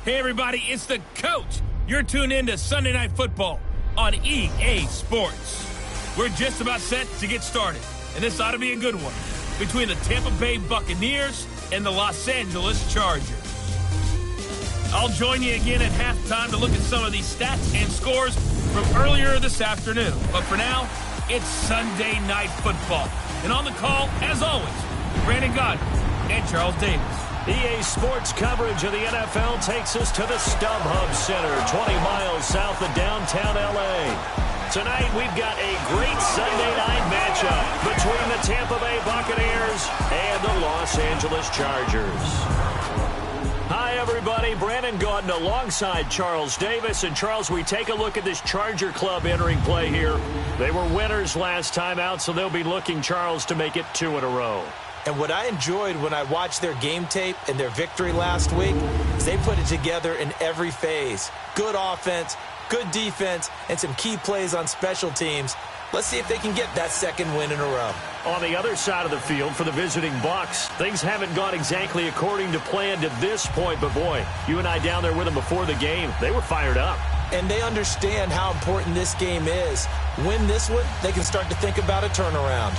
Hey, everybody, it's the coach. You're tuned in to Sunday Night Football on EA Sports. We're just about set to get started, and this ought to be a good one between the Tampa Bay Buccaneers and the Los Angeles Chargers. I'll join you again at halftime to look at some of these stats and scores from earlier this afternoon. But for now, it's Sunday Night Football. And on the call, as always, Brandon Godden and Charles Davis. EA Sports coverage of the NFL takes us to the StubHub Center, 20 miles south of downtown L.A. Tonight, we've got a great Sunday night matchup between the Tampa Bay Buccaneers and the Los Angeles Chargers. Hi, everybody. Brandon Gaudin alongside Charles Davis. And, Charles, we take a look at this Charger club entering play here. They were winners last time out, so they'll be looking, Charles, to make it 2 in a row. And what I enjoyed when I watched their game tape and their victory last week is they put it together in every phase. Good offense, good defense, and some key plays on special teams. Let's see if they can get that second win in a row. On the other side of the field for the visiting Bucs, things haven't gone exactly according to plan to this point. But, boy, you and I down there with them before the game, they were fired up. And they understand how important this game is. Win this one, they can start to think about a turnaround.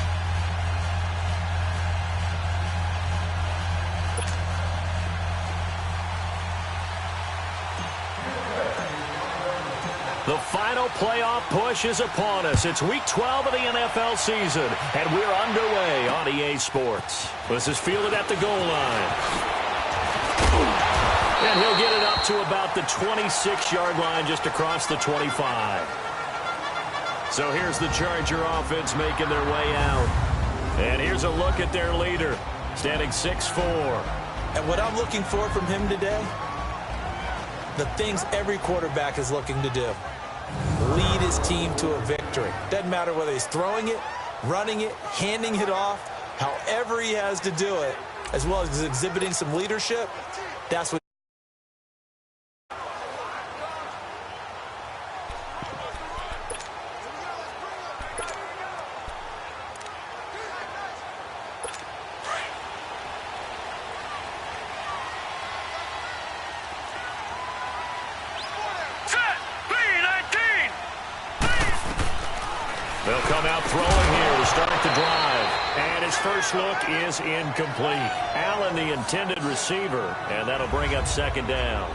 The final playoff push is upon us. It's Week 12 of the NFL season, and we're underway on EA Sports. This is fielded at the goal line. And he'll get it up to about the 26-yard line, just across the 25. So here's the Charger offense making their way out. And here's a look at their leader, standing 6'4". And what I'm looking for from him today, the things every quarterback is looking to do. Lead his team to a victory. Doesn't matter whether he's throwing it, running it, handing it off, however he has to do it, as well as exhibiting some leadership, that's what. They'll come out throwing here to start the drive. And his first look is incomplete. Allen, the intended receiver, and that'll bring up second down.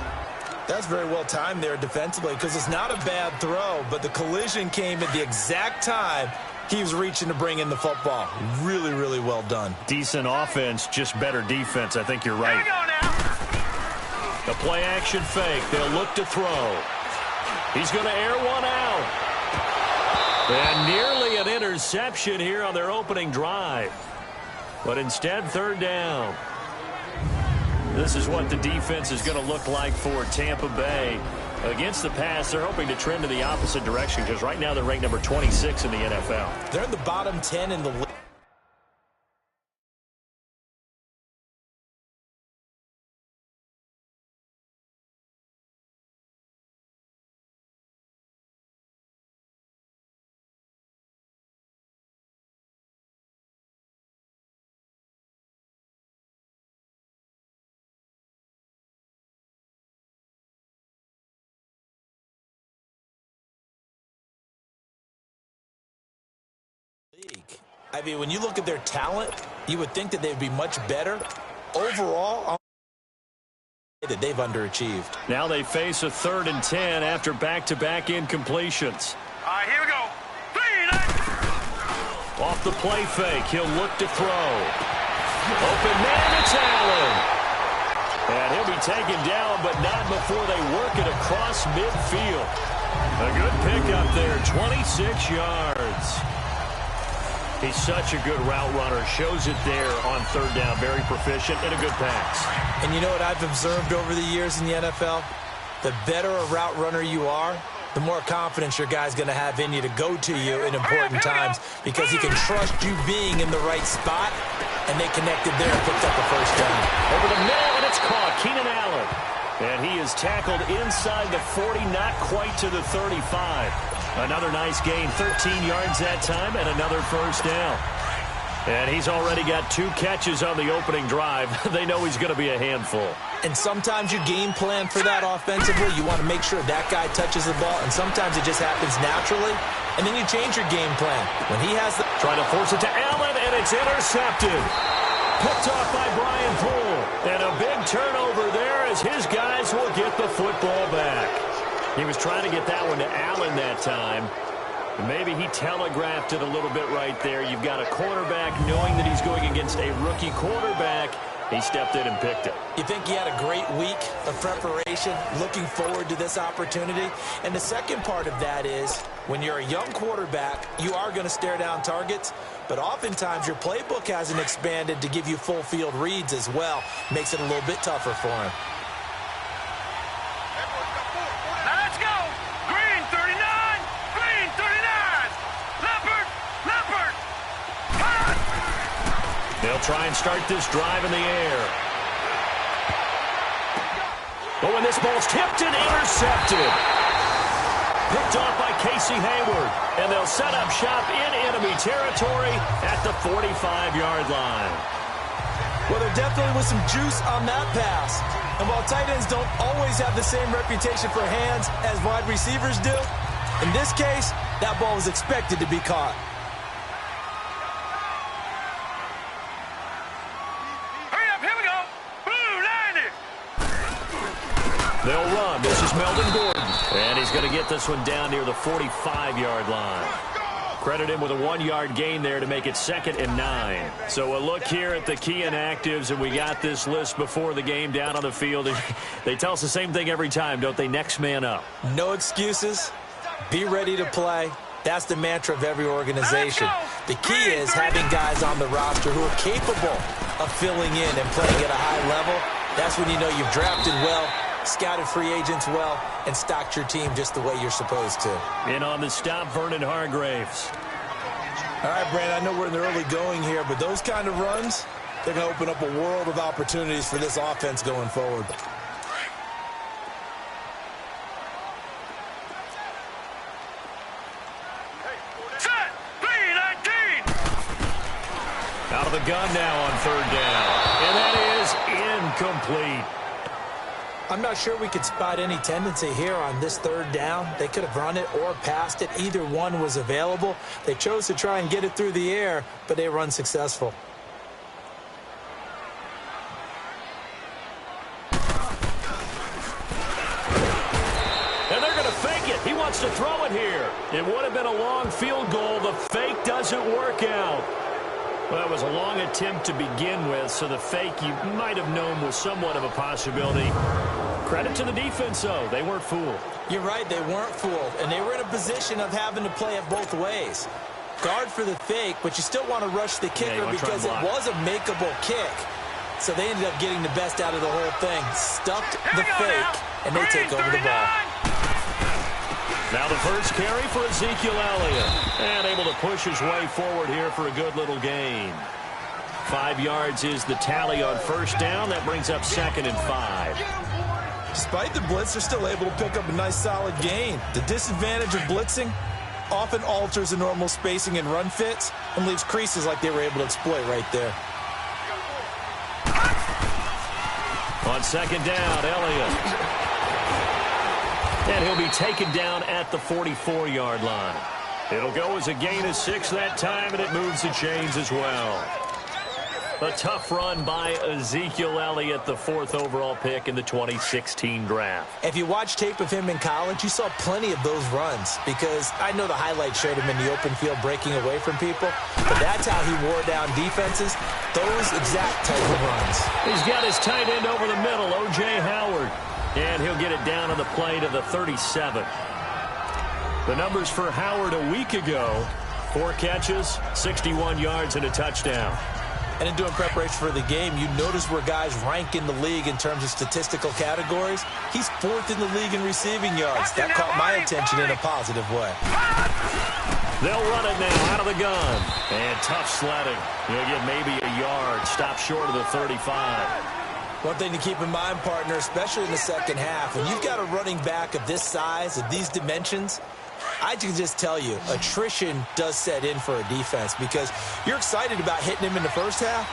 That's very well timed there defensively because it's not a bad throw, but the collision came at the exact time he was reaching to bring in the football. Really, really well done. Decent offense, just better defense. I think you're right. The play-action fake. They'll look to throw. He's going to air one out. And nearly an interception here on their opening drive. But instead, third down. This is what the defense is going to look like for Tampa Bay. Against the pass, they're hoping to trend in the opposite direction because right now they're ranked number 26 in the NFL. They're in the bottom 10 in the league. I mean, when you look at their talent, you would think that they'd be much better. Overall, that they've underachieved. Now they face a 3rd and 10 after back-to-back incompletions. All right, here we go. 3, 9. Off the play fake, he'll look to throw. Open man, it's Allen. And he'll be taken down, but not before they work it across midfield. A good pickup there, 26 yards. He's such a good route runner. Shows it there on 3rd down. Very proficient and a good pass. And you know what I've observed over the years in the NFL? The better a route runner you are, the more confidence your guy's going to have in you to go to you in important times because he can trust you being in the right spot, and they connected there and picked up a first down. Over the middle, and it's caught. Keenan Allen. And he is tackled inside the 40, not quite to the 35. Another nice gain, 13 yards that time, and another first down. And he's already got 2 catches on the opening drive. They know he's going to be a handful. And sometimes you game plan for that offensively. You want to make sure that guy touches the ball, and sometimes it just happens naturally. And then you change your game plan. When he has the... Trying to force it to Allen, and it's intercepted. Picked off by Brian Poole. And a big turnover there as his guys will get the football back. He was trying to get that one to Allen that time. Maybe he telegraphed it a little bit right there. You've got a quarterback knowing that he's going against a rookie quarterback. He stepped in and picked it. You think he had a great week of preparation, looking forward to this opportunity? And the second part of that is, when you're a young quarterback, you are going to stare down targets, but oftentimes your playbook hasn't expanded to give you full field reads as well. Makes it a little bit tougher for him. Let's go! Green 39! Green 39! Leopard! Leopard! They'll try and start this drive in the air. But when this ball's tipped and intercepted. Picked off by Casey Hayward. And they'll set up shop in enemy territory at the 45-yard line. Well, there definitely was some juice on that pass. And while tight ends don't always have the same reputation for hands as wide receivers do, in this case, that ball was expected to be caught. Hurry up, here we go! Blue 90! They'll run. This is Melvin Gordon. And he's going to get this one down near the 45-yard line. Credit him with a 1-yard gain there to make it 2nd and 9. So a look here at the key inactives, and we got this list before the game down on the field. They tell us the same thing every time, don't they? Next man up. No excuses. Be ready to play. That's the mantra of every organization. The key is having guys on the roster who are capable of filling in and playing at a high level. That's when you know you've drafted well, scouted free agents well, and stocked your team just the way you're supposed to. In on the stop, Vernon Hargraves. All right, Brandon, I know we're in the early going here, but those kind of runs, they're going to open up a world of opportunities for this offense going forward. Set! Green 19! Out of the gun now on 3rd down. And that is incomplete. I'm not sure we could spot any tendency here on this 3rd down. They could have run it or passed it. Either one was available. They chose to try and get it through the air, but they were unsuccessful. And they're going to fake it. He wants to throw it here. It would have been a long field goal. The fake doesn't work out. Well, that was a long attempt to begin with, so the fake you might have known was somewhat of a possibility. Credit to the defense, though. They weren't fooled. You're right, they weren't fooled, and they were in a position of having to play it both ways. Guard for the fake, but you still want to rush the kicker because it was a makeable kick. So they ended up getting the best out of the whole thing. Stuffed the fake, and they take over the ball. Now the first carry for Ezekiel Elliott. And able to push his way forward here for a good little gain. 5 yards is the tally on 1st down. That brings up 2nd and 5. Despite the blitz, they're still able to pick up a nice solid gain. The disadvantage of blitzing often alters the normal spacing and run fits and leaves creases like they were able to exploit right there. On 2nd down, Elliott. And he'll be taken down at the 44-yard line. It'll go as a gain of 6 that time, and it moves the chains as well. A tough run by Ezekiel Elliott, the 4th overall pick in the 2016 draft. If you watch tape of him in college, you saw plenty of those runs because I know the highlights showed him in the open field breaking away from people, but that's how he wore down defenses, those exact type of runs. He's got his tight end over the middle, O.J. Howard. And he'll get it down on the play to the 37. The numbers for Howard a week ago: 4 catches, 61 yards, and a touchdown. And in doing preparation for the game, you notice where guys rank in the league in terms of statistical categories. He's 4th in the league in receiving yards. That caught my attention in a positive way. They'll run it now out of the gun. And tough sledding. He'll get maybe a yard. Stop short of the 35. One thing to keep in mind, partner, especially in the second half, when you've got a running back of this size, of these dimensions, I can just tell you, attrition does set in for a defense because you're excited about hitting him in the first half.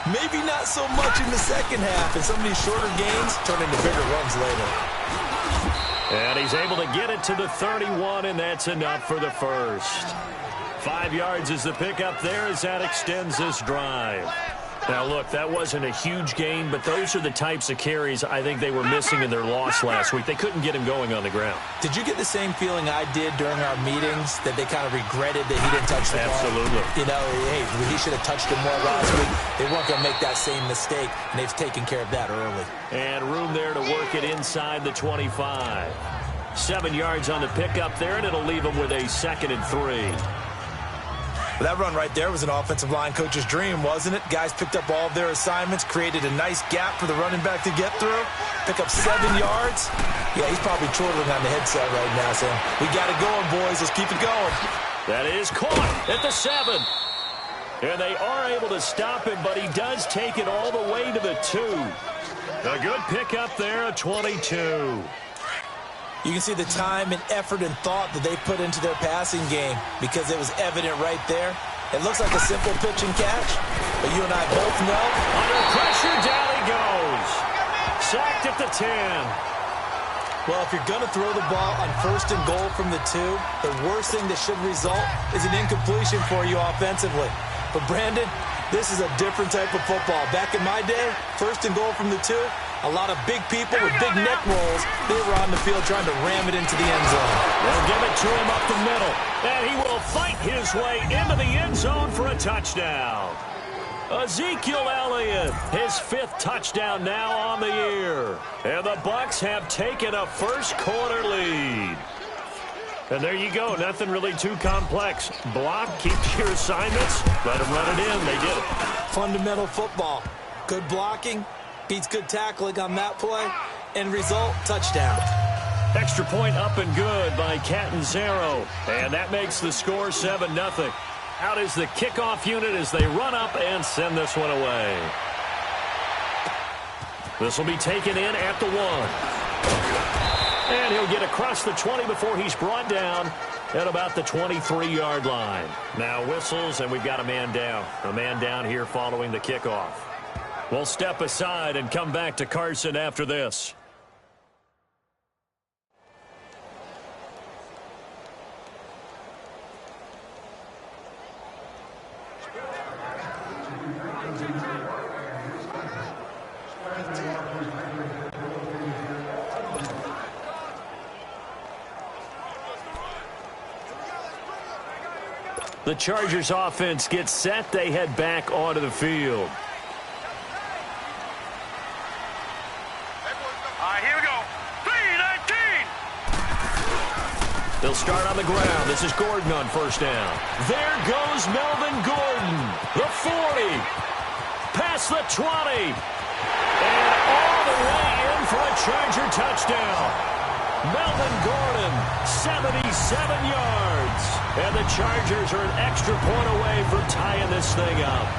Maybe not so much in the second half, and some of these shorter gains turn into bigger runs later. And he's able to get it to the 31, and that's enough for the first. 5 yards is the pickup there as that extends this drive. Now, look, that wasn't a huge gain, but those are the types of carries I think they were missing in their loss last week. They couldn't get him going on the ground. Did you get the same feeling I did during our meetings, that they kind of regretted that he didn't touch the ball? Absolutely. You know, hey, he should have touched him more last week. They weren't going to make that same mistake, and they've taken care of that early. And room there to work it inside the 25. 7 yards on the pickup there, and it'll leave them with a 2nd and 3. That run right there was an offensive line coach's dream, wasn't it? Guys picked up all of their assignments, created a nice gap for the running back to get through, pick up 7 yards. Yeah, he's probably chortling on the headset right now, saying, we got it going, boys. Let's keep it going. That is caught at the 7. And they are able to stop him, but he does take it all the way to the 2. A good pickup there, a 22. You can see the time and effort and thought that they put into their passing game because it was evident right there. It looks like a simple pitch and catch, but you and I both know. Under pressure, down he goes. Sacked at the 10. Well, if you're going to throw the ball on 1st and goal from the 2, the worst thing that should result is an incompletion for you offensively. But, Brandon, this is a different type of football. Back in my day, 1st and goal from the 2, a lot of big people with big neck rolls, they were on the field trying to ram it into the end zone. They'll give it to him up the middle. And he will fight his way into the end zone for a touchdown. Ezekiel Elliott, his 5th touchdown now on the year. And the Bucs have taken a first-quarter lead. And there you go. Nothing really too complex. Block, keep your assignments, let them run it in. They did it. Fundamental football. Good blocking. Beats good tackling on that play. End result, touchdown. Extra point up and good by Catanzaro. And that makes the score 7-0. Out is the kickoff unit as they run up and send this one away. This will be taken in at the 1. And he'll get across the 20 before he's brought down at about the 23-yard line. Now whistles, and we've got a man down. A man down here following the kickoff. We'll step aside and come back to Carson after this. The Chargers offense gets set. They head back onto the field. They'll start on the ground. This is Gordon on 1st down. There goes Melvin Gordon. The 40. Past the 20. And all the way in for a Charger touchdown. Melvin Gordon, 77 yards. And the Chargers are an extra point away from tying this thing up.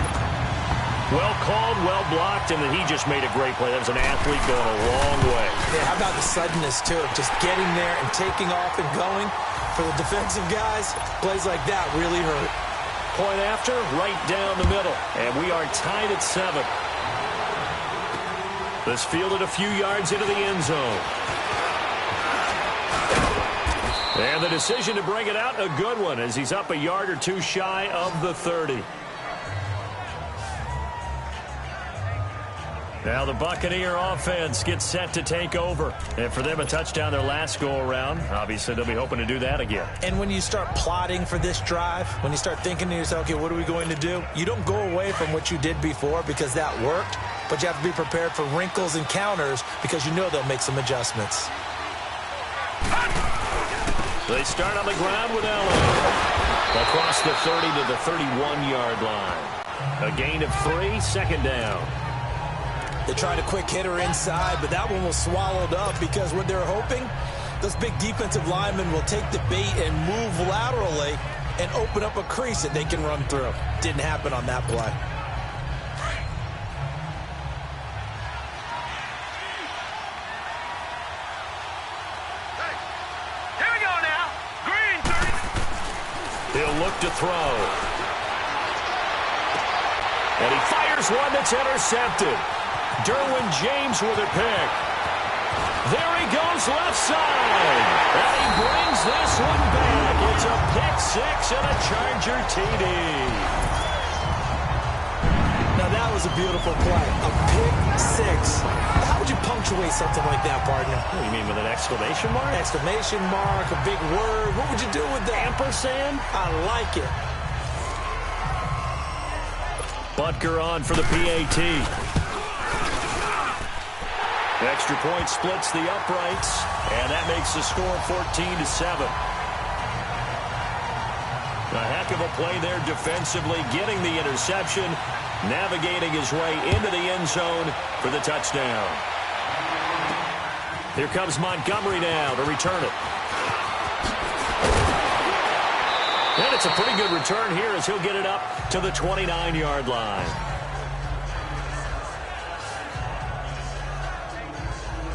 Well called, well blocked, and then he just made a great play. That was an athlete going a long way. Yeah, how about the suddenness, too? Just getting there and taking off and going. For the defensive guys, plays like that really hurt. Point after, right down the middle. And we are tied at 7. This fielded a few yards into the end zone. And the decision to bring it out, a good one, as he's up a yard or 2 shy of the 30. Now the Buccaneer offense gets set to take over. And for them, a touchdown their last go-around. Obviously, they'll be hoping to do that again. And when you start plotting for this drive, when you start thinking to yourself, okay, what are we going to do? You don't go away from what you did before because that worked, but you have to be prepared for wrinkles and counters because you know they'll make some adjustments. They start on the ground with Allen. Across the 30 to the 31-yard line. A gain of 3, 2nd down. They tried a quick hitter inside, but that one was swallowed up because what they're hoping, those big defensive linemen will take the bait and move laterally and open up a crease that they can run through. Didn't happen on that play. Here we go now. Green. look to throw. And he fires one that's intercepted. Derwin James with a pick. There he goes left side. And he brings this one back. It's a pick six and a Charger TD. Now that was a beautiful play. A pick six. How would you punctuate something like that, partner? What do you mean, with an exclamation mark? Exclamation mark, a big word. What would you do with that? Ampersand? I like it. Butker on for the PAT. Extra point splits the uprights, and that makes the score 14-7. A heck of a play there defensively, getting the interception, navigating his way into the end zone for the touchdown. Here comes Montgomery now to return it. And it's a pretty good return here as he'll get it up to the 29-yard line.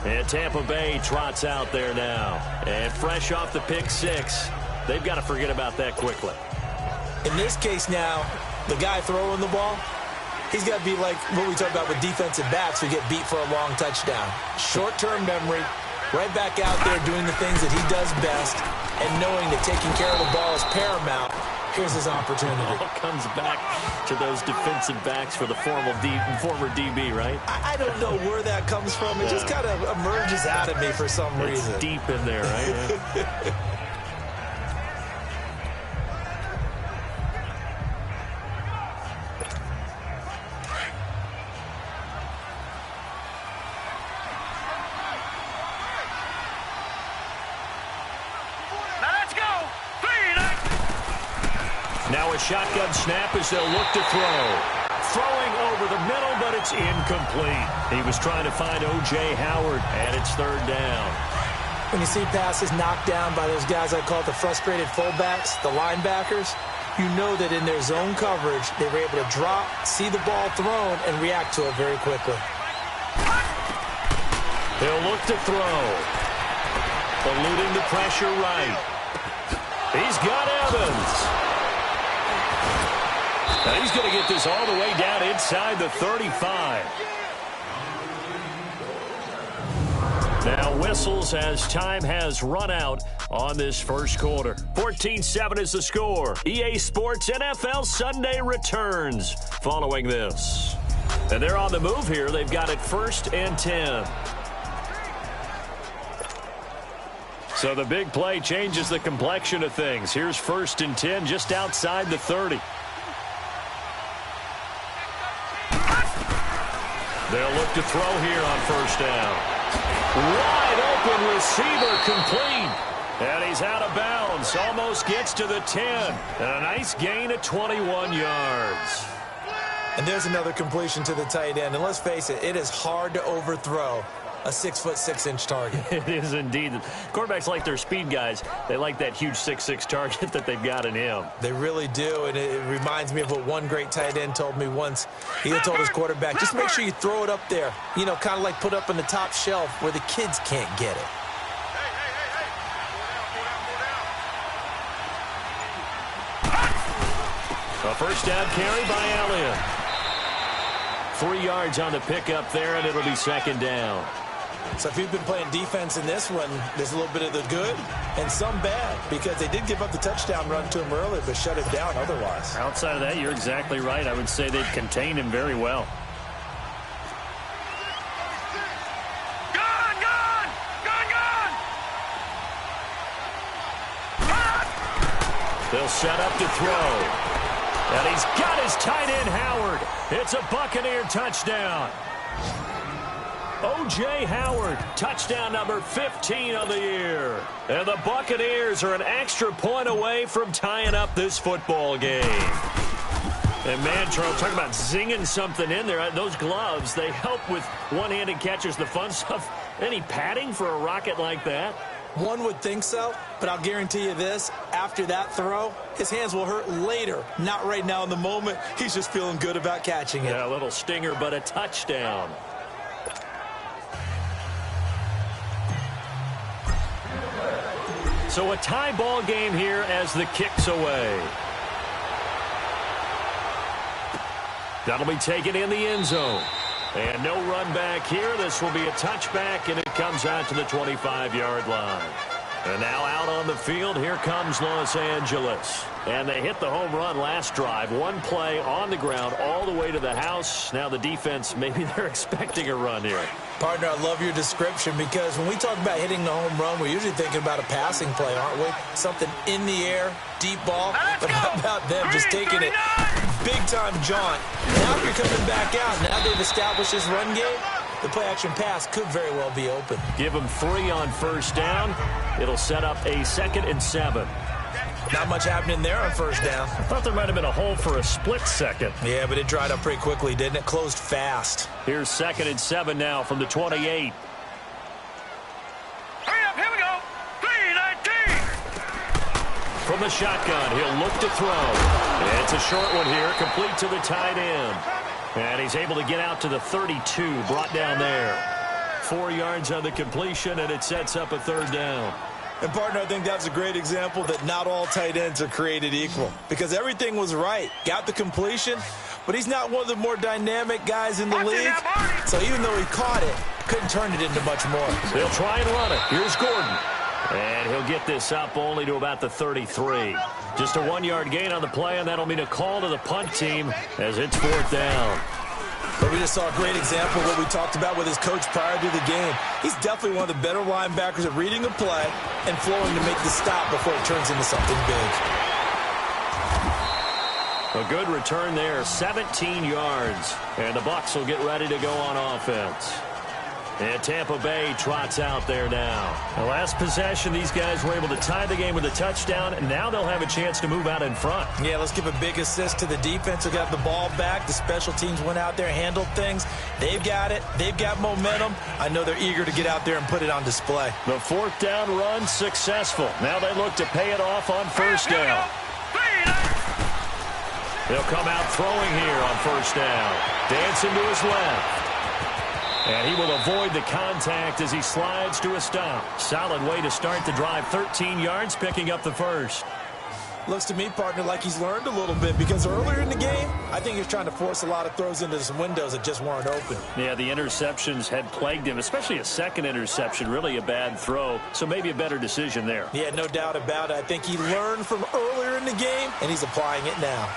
And Tampa Bay trots out there now. And fresh off the pick six, they've got to forget about that quickly. In this case now, the guy throwing the ball, he's got to be like what we talk about with defensive backs who get beat for a long touchdown. Short-term memory, right back out there doing the things that he does best, and knowing that taking care of the ball is paramount. Here's his opportunity. It all comes back to those defensive backs for the former DB, right? I don't know where that comes from. It just kind of emerges out of me for some reason. It's deep in there, right? Now a shotgun snap as they'll look to throw. Throwing over the middle, but it's incomplete. He was trying to find O.J. Howard, and it's third down. When you see passes knocked down by those guys I call it the frustrated fullbacks, the linebackers, you know that in their zone coverage, they were able to drop, see the ball thrown, and react to it very quickly. He'll look to throw. Eluding the pressure right. He's got Evans. Now he's going to get this all the way down inside the 35. Now whistles as time has run out on this first quarter. 14-7 is the score. EA Sports NFL Sunday returns following this. And they're on the move here. They've got it 1st and 10. So the big play changes the complexion of things. Here's 1st and 10 just outside the 30. They'll look to throw here on 1st down. Wide open receiver complete. And he's out of bounds. Almost gets to the 10. And a nice gain of 21 yards. And there's another completion to the tight end. And let's face it, it is hard to overthrow a 6'6" target. It is indeed. Quarterbacks like their speed guys. They like that huge 6'6" target that they've got in him. They really do, and it reminds me of what one great tight end told me once. He had told his quarterback, just make sure you throw it up there, you know, kind of like put up on the top shelf where the kids can't get it. A 1st down carry by Elliott. 3 yards on the pickup there, and it'll be 2nd down. So if you've been playing defense in this one, there's a little bit of the good and some bad, because they did give up the touchdown run to him earlier, but shut it down otherwise. Outside of that, you're exactly right. I would say they've contained him very well. They'll set up to throw. And he's got his tight end, Howard. It's a Buccaneer touchdown. O.J. Howard, touchdown number 15 of the year. And the Buccaneers are an extra point away from tying up this football game. And man, Charles, talk about zinging something in there. Those gloves, they help with one-handed catches, the fun stuff. Any padding for a rocket like that? One would think so, but I'll guarantee you this, after that throw, his hands will hurt later, not right now in the moment. He's just feeling good about catching it. Yeah, a little stinger, but a touchdown. So a tie ball game here as the kick's away. That'll be taken in the end zone. And no run back here. This will be a touchback, and it comes out to the 25-yard line. And now out on the field, here comes Los Angeles. And they hit the home run last drive. One play on the ground all the way to the house. Now the defense, maybe they're expecting a run here. Partner, I love your description because when we talk about hitting the home run, we're usually thinking about a passing play, aren't we? Something in the air, deep ball. But how about them just taking it big-time jaunt? Now you're coming back out. Now they've established this run game. The play-action pass could very well be open. Give them 3 on first down. It'll set up a 2nd and 7. Not much happening there on first down. I thought there might have been a hole for a split second. Yeah, but it dried up pretty quickly, didn't it? Closed fast. Here's 2nd and 7 now from the 28. Hurry up, here we go. 3-19. From the shotgun, he'll look to throw. It's a short one here, complete to the tight end. And he's able to get out to the 32, brought down there. 4 yards on the completion, and it sets up a 3rd down. And, partner, I think that's a great example that not all tight ends are created equal. Because everything was right. Got the completion, but he's not one of the more dynamic guys in the league. So even though he caught it, couldn't turn it into much more. They'll try and run it. Here's Gordon. And he'll get this up only to about the 33. Just a 1-yard gain on the play, and that'll mean a call to the punt team as it's 4th down. But we just saw a great example of what we talked about with his coach prior to the game. He's definitely one of the better linebackers at reading a play and flowing to make the stop before it turns into something big. A good return there, 17 yards. And the Bucs will get ready to go on offense. And Tampa Bay trots out there now. The last possession, these guys were able to tie the game with a touchdown, and now they'll have a chance to move out in front. Yeah, let's give a big assist to the defense who got the ball back. The special teams went out there, handled things. They've got it. They've got momentum. I know they're eager to get out there and put it on display. The 4th down run successful. Now they look to pay it off on first down. They'll come out throwing here on first down. Dancing to his left. And he will avoid the contact as he slides to a stop. Solid way to start the drive. 13 yards, picking up the first. Looks to me, partner, like he's learned a little bit because earlier in the game, I think he was trying to force a lot of throws into some windows that just weren't open. Yeah, the interceptions had plagued him, especially a second interception, really a bad throw. So maybe a better decision there. Yeah, no doubt about it. I think he learned from earlier in the game, and he's applying it now.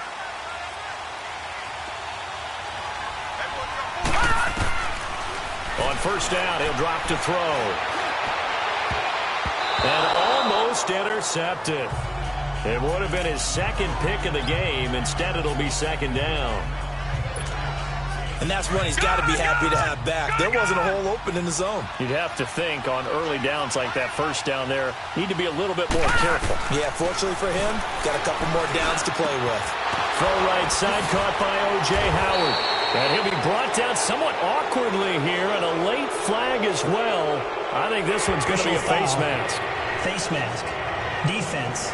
On first down, he'll drop to throw. And almost intercepted. It would have been his 2nd pick of the game. Instead, it'll be 2nd down. And that's one he's got to be happy to have back. There wasn't a hole open in the zone. You'd have to think on early downs like that first down there, need to be a little bit more careful. Yeah, fortunately for him, got a couple more downs to play with. Throw right side, caught by O.J. Howard. And he'll be brought down somewhat awkwardly here, and a late flag as well. I think this one's going to be a face mask. Face mask. Defense.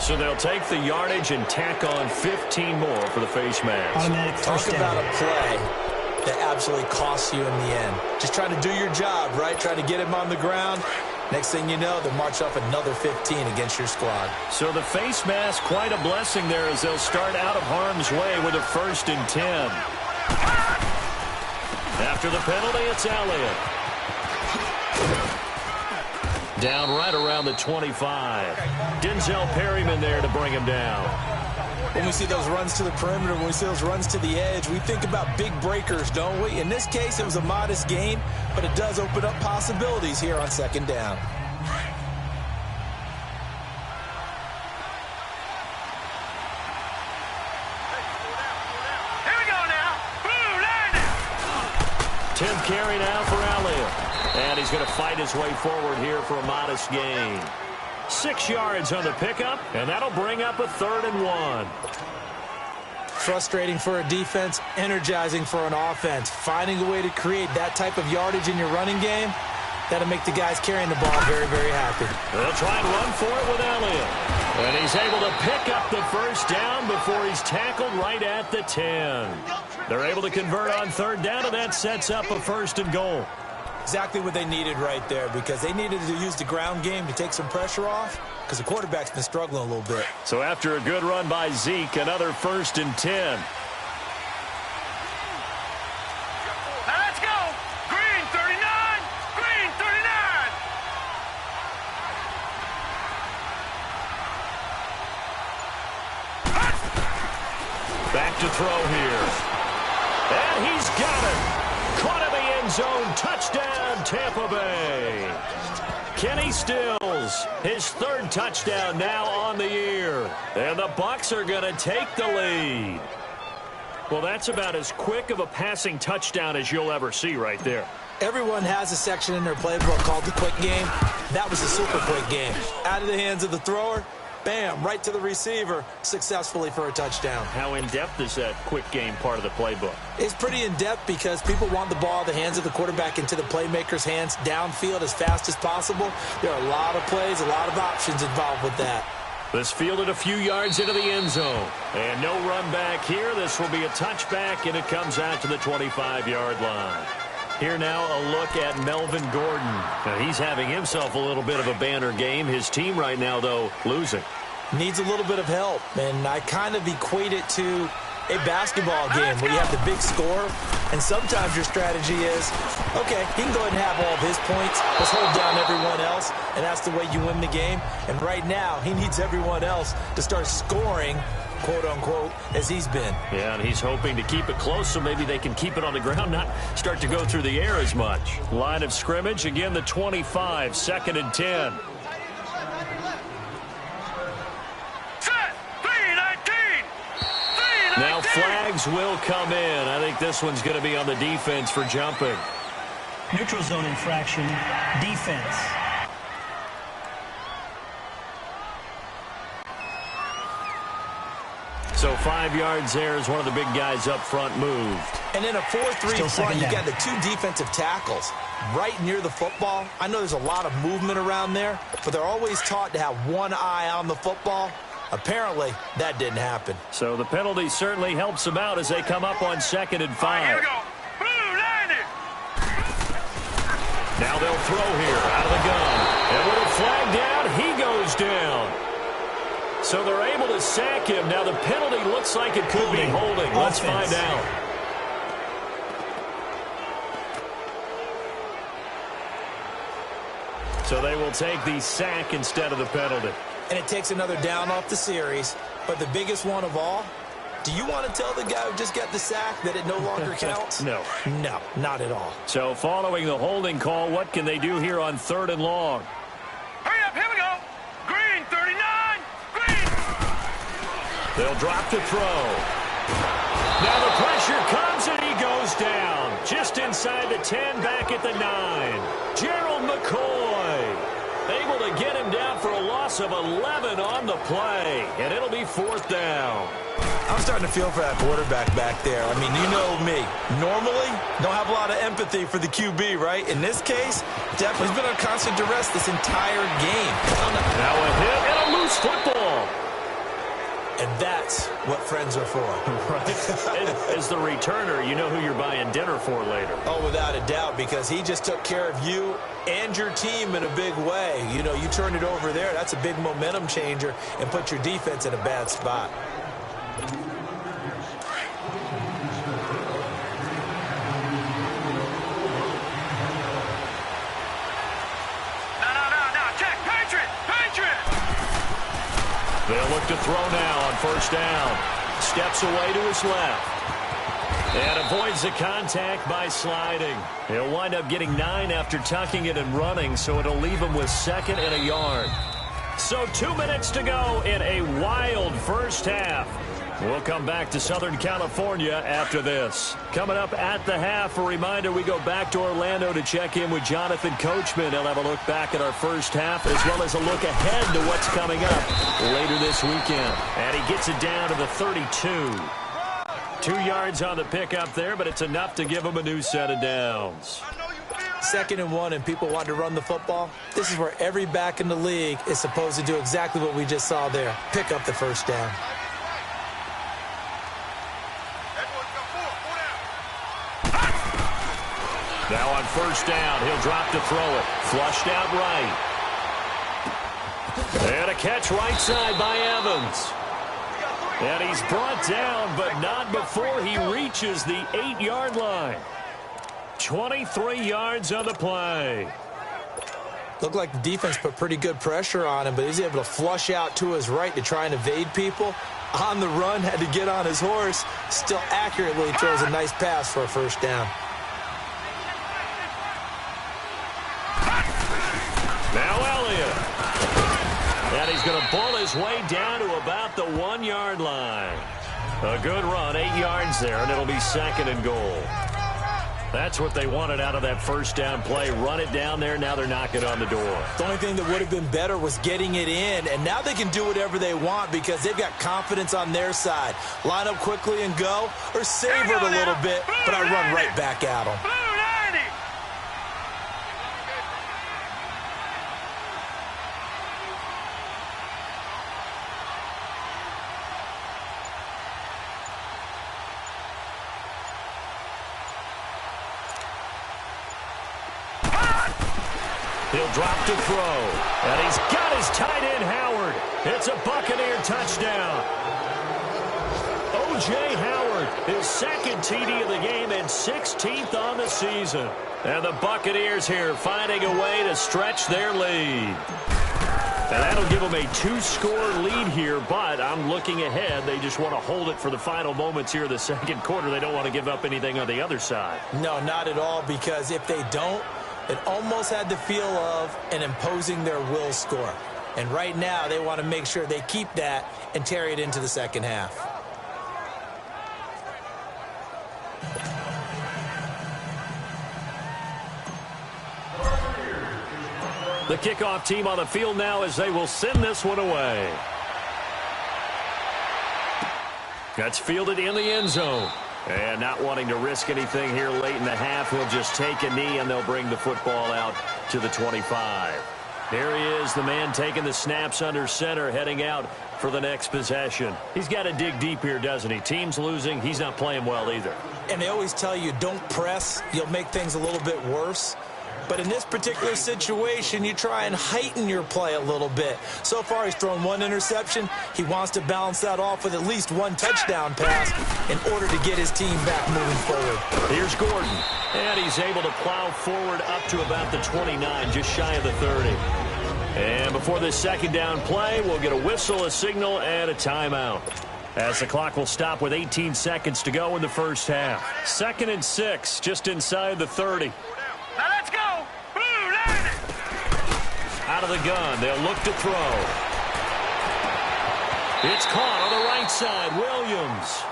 So they'll take the yardage and tack on 15 more for the face mask. Automatic first Talk down. about a play that absolutely costs you in the end. Just trying to do your job, right? Trying to get him on the ground. Next thing you know, they'll march off another 15 against your squad. So the face mask, quite a blessing there as they'll start out of harm's way with a 1st and 10. After the penalty, it's Elliott. Down right around the 25. Denzel Perryman there to bring him down. When we see those runs to the perimeter, when we see those runs to the edge, we think about big breakers, don't we? In this case, it was a modest gain, but it does open up possibilities here on 2nd down. Here we go now. Blue line. 10th carry now for Elliott. And he's going to fight his way forward here for a modest gain. 6 yards on the pickup, and that'll bring up a 3rd and 1. Frustrating for a defense, energizing for an offense. Finding a way to create that type of yardage in your running game, that'll make the guys carrying the ball very, very happy. They'll try and run for it with Elliott. And he's able to pick up the first down before he's tackled right at the 10. They're able to convert on 3rd down, and that sets up a 1st and goal. Exactly what they needed right there, because they needed to use the ground game to take some pressure off, because the quarterback's been struggling a little bit. So after a good run by Zeke, another 1st and 10. Now let's go. Green 39. Green 39. Back to throw here. And he's got it. Caught in the end zone. Touchdown, Tampa Bay. Kenny Stills, his 3rd touchdown now on the year. And the Bucs are going to take the lead. Well, that's about as quick of a passing touchdown as you'll ever see right there. Everyone has a section in their playbook called the quick game. That was a super quick game. Out of the hands of the thrower, bam, right to the receiver, successfully for a touchdown. How in-depth is that quick game part of the playbook? It's pretty in-depth because people want the ball in the hands of the quarterback into the playmaker's hands downfield as fast as possible. There are a lot of plays, a lot of options involved with that. This fielded a few yards into the end zone. And no run back here. This will be a touchback, and it comes out to the 25-yard line. Here now a look at Melvin Gordon. Now, he's having himself a little bit of a banner game. His team right now, though, losing. Needs a little bit of help, and I kind of equate it to a basketball game where you have the big score, and sometimes your strategy is, okay, he can go ahead and have all of his points. Let's hold down everyone else, and that's the way you win the game. And right now, he needs everyone else to start scoring, quote-unquote, as he's been. Yeah, and he's hoping to keep it close so maybe they can keep it on the ground, not start to go through the air as much. Line of scrimmage, again, the 25, 2nd and 10. Now flags will come in. I think this one's going to be on the defense for jumping. Neutral zone infraction, defense. So 5 yards there as one of the big guys up front moved. And in a 4-3 front, you got the 2 defensive tackles right near the football. I know there's a lot of movement around there, but they're always taught to have one eye on the football. Apparently, that didn't happen. So the penalty certainly helps them out as they come up on 2nd and 5. Here we go. Blue landed. Now they'll throw here out of the gun. And with a flag down, he goes down. So they're able to sack him. Now the penalty looks like it could be holding. Let's find out. So they will take the sack instead of the penalty. And it takes another down off the series. But the biggest one of all, do you want to tell the guy who just got the sack that it no longer counts? No. No, not at all. So following the holding call, what can they do here on 3rd and long? Hurry up, here we go. Green 39. Green. They'll drop to throw. Now the pressure comes and he goes down. Just inside the 10, back at the 9. Gerald McCoy able to get him down for a loss of 11 on the play. And it'll be 4th down. I'm starting to feel for that quarterback back there. I mean, you know me. Normally, don't have a lot of empathy for the QB, right? In this case, definitely he's been on constant duress this entire game. Now a hit and a loose football. And that's what friends are for. Right. As the returner, you know who you're buying dinner for later. Oh, without a doubt, because he just took care of you and your team in a big way. You know, you turn it over there, that's a big momentum changer and put your defense in a bad spot. No, check, Patriot. They'll look to throw now on 1st down. Steps away to his left. And avoids the contact by sliding. He'll wind up getting 9 after tucking it and running, so it'll leave him with 2nd and a yard. So 2 minutes to go in a wild first half. We'll come back to Southern California after this. Coming up at the half, a reminder, we go back to Orlando to check in with Jonathan Coachman. He'll have a look back at our first half as well as a look ahead to what's coming up later this weekend. And he gets it down to the 32. 2 yards on the pickup there, but it's enough to give him a new set of downs. 2nd and 1, and people want to run the football. This is where every back in the league is supposed to do exactly what we just saw there. Pick up the 1st down. Now on first down, he'll drop to throw it. Flushed out right. And a catch right side by Evans. And he's brought down, but not before he reaches the 8-yard line. 23 yards on the play. Looked like the defense put pretty good pressure on him, but he's able to flush out to his right to try and evade people. On the run, had to get on his horse. Still accurately throws a nice pass for a first down. Now Elliott. And he's going to ball his way down to about the 1-yard line. A good run, 8 yards there, and it'll be 2nd and goal. That's what they wanted out of that first down play. Run it down there. Now they're knocking on the door. The only thing that would have been better was getting it in, and now they can do whatever they want because they've got confidence on their side. Line up quickly and go, or save it a little bit, but I run right back at them. He'll drop to throw. And he's got his tight end, Howard. It's a Buccaneer touchdown. O.J. Howard, his 2nd TD of the game and 16th on the season. And the Buccaneers here finding a way to stretch their lead. And that'll give them a 2-score lead here, but I'm looking ahead. They just want to hold it for the final moments here of the 2nd quarter. They don't want to give up anything on the other side. No, not at all, because if they don't, it almost had the feel of an imposing their will score. And right now, they want to make sure they keep that and carry it into the second half. The kickoff team on the field now as they will send this one away. That's fielded in the end zone. And not wanting to risk anything here late in the half, he'll just take a knee and they'll bring the football out to the 25. Here he is, the man taking the snaps under center, heading out for the next possession. He's got to dig deep here, doesn't he? Team's losing. He's not playing well either. And they always tell you, don't press. You'll make things a little bit worse. But in this particular situation, you try and heighten your play a little bit. So far, he's thrown 1 interception. He wants to balance that off with at least 1 touchdown pass in order to get his team back moving forward. Here's Gordon. And he's able to plow forward up to about the 29, just shy of the 30. And before this 2nd down play, we'll get a whistle, a signal, and a timeout. As the clock will stop with 18 seconds to go in the first half. 2nd and 6, just inside the 30. Now let's go. Blue line. Out of the gun, they'll look to throw. It's caught on the right side, Williams.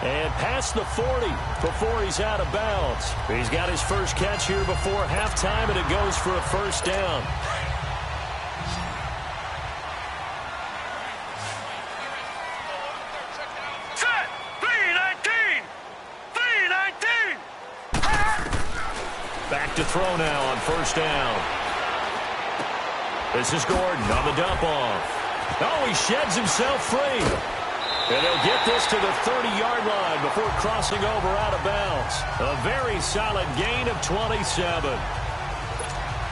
And past the 40 before he's out of bounds. He's got his first catch here before halftime, and it goes for a first down. Set. 319. 319. Back to throw now on first down. This is Gordon on the dump off. Oh, he sheds himself free. And he'll get this to the 30-yard line before crossing over out of bounds. A very solid gain of 27.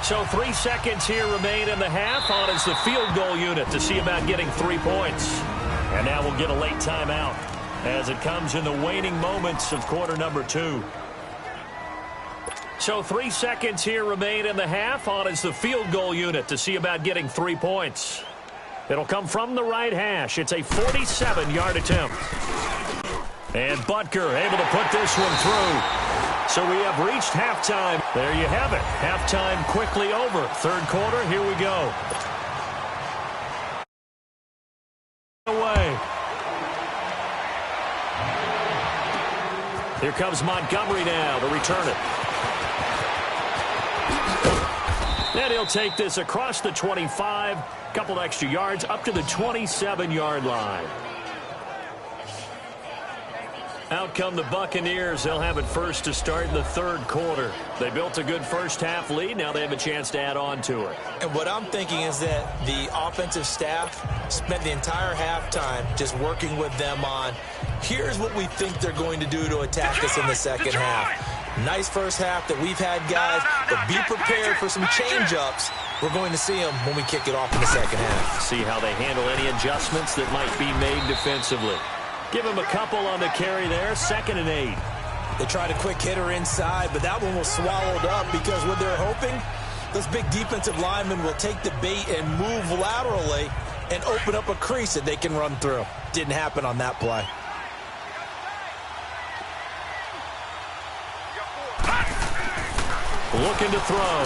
So 3 seconds here remain in the half. On is the field goal unit to see about getting 3 points. And now we'll get a late timeout as it comes in the waning moments of quarter number 2. So 3 seconds here remain in the half. On is the field goal unit to see about getting 3 points. It'll come from the right hash. It's a 47-yard attempt. And Butker able to put this one through. So we have reached halftime. There you have it. Halftime quickly over. 3rd quarter, here we go. Away. Here comes Montgomery now to return it. And he'll take this across the 25, couple extra yards, up to the 27-yard line. Out come the Buccaneers. They'll have it first to start in the 3rd quarter. They built a good first-half lead. Now they have a chance to add on to it. And what I'm thinking is that the offensive staff spent the entire halftime just working with them on, here's what we think they're going to do to attack us in the second half. Nice first half that we've had, guys, but be prepared for some change-ups. We're going to see them when we kick it off in the second half. See how they handle any adjustments that might be made defensively. Give them a couple on the carry there, 2nd and 8. They tried a quick hitter inside, but that one was swallowed up because what they're hoping, those big defensive linemen will take the bait and move laterally and open up a crease that they can run through. Didn't happen on that play. Looking to throw.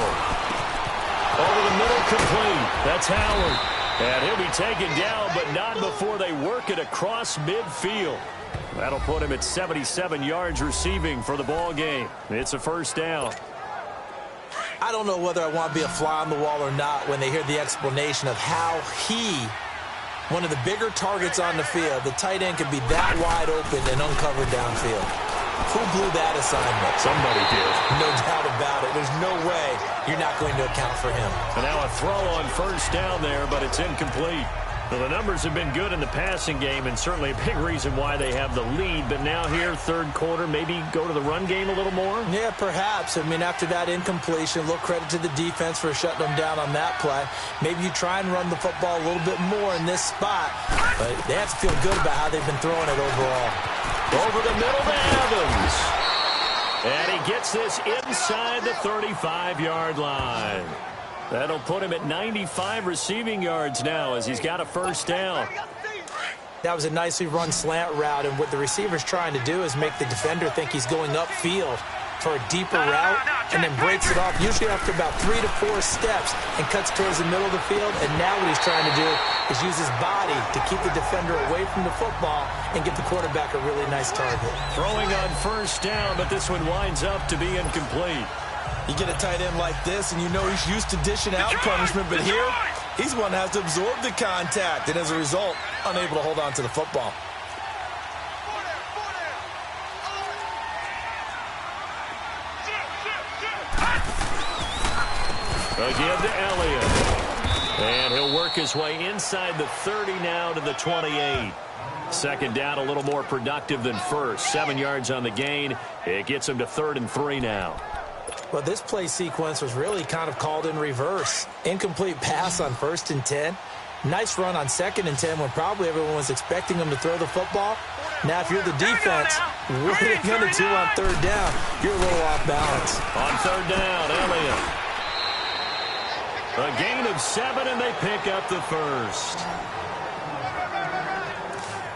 Over the middle, complete. That's Howard. And he'll be taken down, but not before they work it across midfield. That'll put him at 77 yards receiving for the ball game. It's a first down. I don't know whether I want to be a fly on the wall or not when they hear the explanation of how one of the bigger targets on the field, the tight end could be that wide open and uncovered downfield. Who blew that assignment? Somebody did. No doubt about it. There's no way you're not going to account for him. And now a throw on first down there, but it's incomplete. Well, the numbers have been good in the passing game, and certainly a big reason why they have the lead. But now here, third quarter, maybe go to the run game a little more? Yeah, perhaps. I mean, after that incompletion, a little credit to the defense for shutting them down on that play. Maybe you try and run the football a little bit more in this spot, but they have to feel good about how they've been throwing it overall. Over the middle to Evans. And he gets this inside the 35-yard line. That'll put him at 95 receiving yards now as he's got a first down. That was a nicely run slant route, and what the receiver's trying to do is make the defender think he's going upfield for a deeper route and then breaks it off, usually after about 3 to 4 steps, and cuts towards the middle of the field. And now what he's trying to do is use his body to keep the defender away from the football and give the quarterback a really nice target. Throwing on first down, but this one winds up to be incomplete. You get a tight end like this, and you know he's used to dishing out punishment, but here, he's one that has to absorb the contact, and as a result, unable to hold on to the football. Again to Elliott. And he'll work his way inside the 30 now to the 28. Second down, a little more productive than first. 7 yards on the gain. It gets him to 3rd and 3 now. Well, this play sequence was really kind of called in reverse. Incomplete pass on 1st and 10. Nice run on 2nd and 10 when probably everyone was expecting him to throw the football. Now, if you're the defense, what are you going to do on 3rd down? You're a little off balance. On 3rd down, Elliott. A gain of 7, and they pick up the first.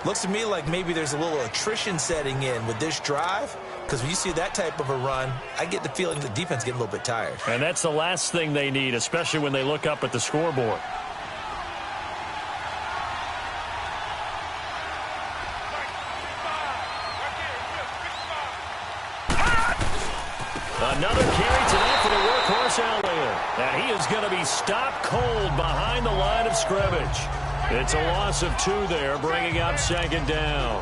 Looks to me like maybe there's a little attrition setting in with this drive, because when you see that type of a run, I get the feeling the defense getting a little bit tired. And that's the last thing they need, especially when they look up at the scoreboard. Another carry tonight for the workhorse Elliott. And he is going to be stopped cold behind the line of scrimmage. It's a loss of 2 there, bringing up 2nd down.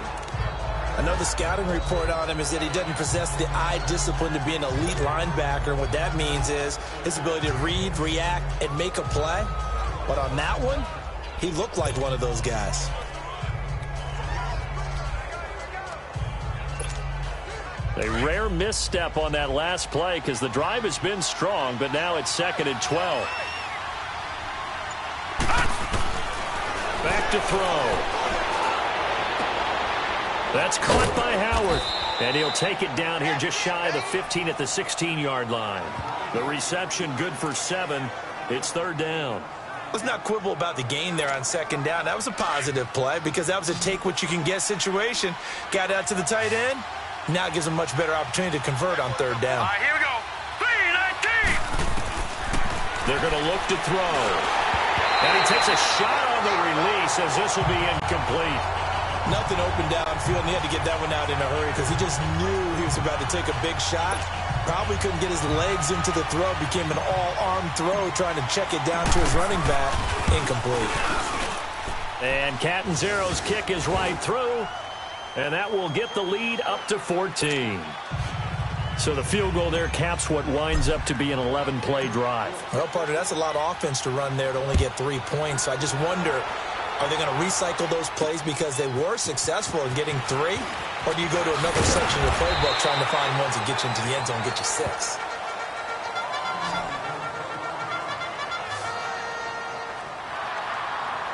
I know the scouting report on him is that he doesn't possess the eye discipline to be an elite linebacker. And what that means is his ability to read, react, and make a play. But on that one, he looked like one of those guys. A rare misstep on that last play because the drive has been strong, but now it's 2nd and 12. Back to throw. That's caught by Howard. And he'll take it down here just shy of the 15 at the 16-yard line. The reception good for 7. It's 3rd down. Let's not quibble about the gain there on 2nd down. That was a positive play because that was a take-what-you-can-get situation. Got out to the tight end. Now it gives him a much better opportunity to convert on 3rd down. All right, here we go. 3-19. They're going to look to throw. And he takes a shot on the release as this will be incomplete. Nothing open downfield, and he had to get that one out in a hurry because he just knew he was about to take a big shot. Probably couldn't get his legs into the throw. Became an all-arm throw trying to check it down to his running back. Incomplete. And Catanzaro's kick is right through. And that will get the lead up to 14. So the field goal there caps what winds up to be an 11-play drive. Well, partner, that's a lot of offense to run there to only get 3 points. So I just wonder Are they going to recycle those plays because they were successful in getting 3? Or do you go to another section of the playbook trying to find ones that get you into the end zone and get you 6?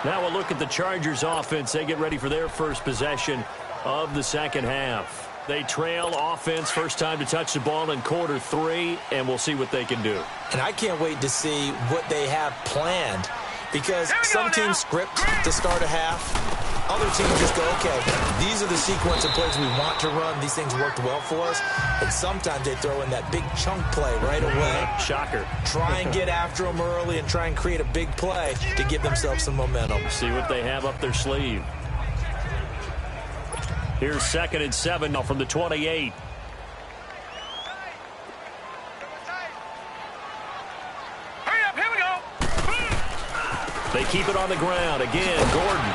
Now we'll look at the Chargers offense. They get ready for their first possession of the second half. They trail offense, first time to touch the ball in quarter 3, and we'll see what they can do. And I can't wait to see what they have planned, because some teams script to start a half. Other teams just go, okay, these are the sequence of plays we want to run. These things worked well for us. And sometimes they throw in that big chunk play right away. Shocker. Try and get after them early and try and create a big play to give themselves some momentum. See what they have up their sleeve. Here's 2nd and 7 now from the 28. Hurry up, here we go. They keep it on the ground. Again, Gordon.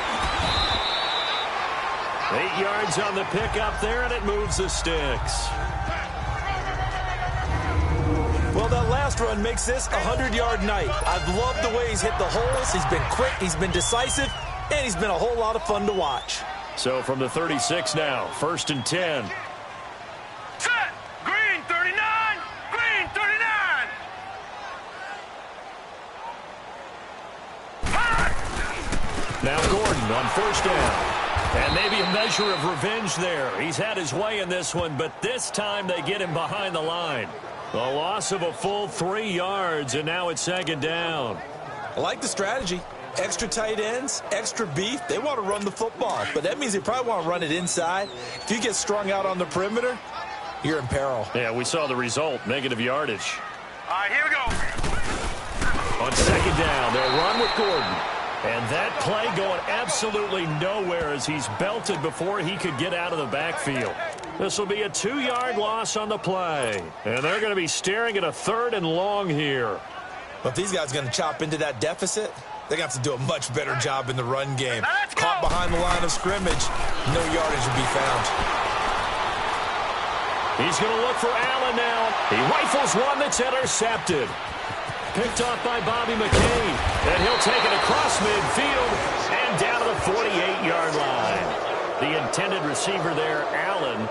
8 yards on the pickup there, and it moves the sticks. Well, that last run makes this a 100-yard night. I've loved the way he's hit the holes. He's been quick, he's been decisive, and he's been a whole lot of fun to watch. So from the 36 now, 1st and 10. Set. Green 39. Green 39. Now Gordon on 1st down. And maybe a measure of revenge there. He's had his way in this one, but this time they get him behind the line. A loss of a full 3 yards, and now it's 2nd down. I like the strategy. Extra tight ends, extra beef. They want to run the football, but that means they probably want to run it inside. If you get strung out on the perimeter, you're in peril. Yeah, we saw the result, negative yardage. All right, here we go. On 2nd down, they'll run with Gordon. And that play going absolutely nowhere as he's belted before he could get out of the backfield. This will be a 2-yard loss on the play. And they're going to be staring at a 3rd and long here. But these guys are going to chop into that deficit. They're going to have to do a much better job in the run game. Caught behind the line of scrimmage, no yardage will be found. He's going to look for Allen now. He rifles one that's intercepted. Picked off by Bobby McCain. And he'll take it across midfield and down to the 48-yard line. The intended receiver there, Allen.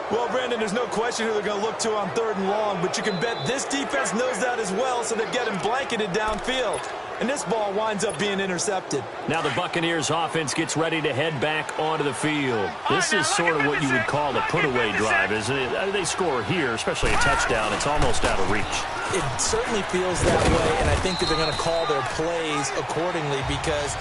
Well, Brandon, there's no question who they're going to look to on 3rd and long, but you can bet this defense knows that as well, so they're getting blanketed downfield. And this ball winds up being intercepted. Now the Buccaneers offense gets ready to head back onto the field. This is sort of what you would call a put-away drive, isn't it? They score here, especially a touchdown. It's almost out of reach. It certainly feels that way, and I think that they're going to call their plays accordingly, because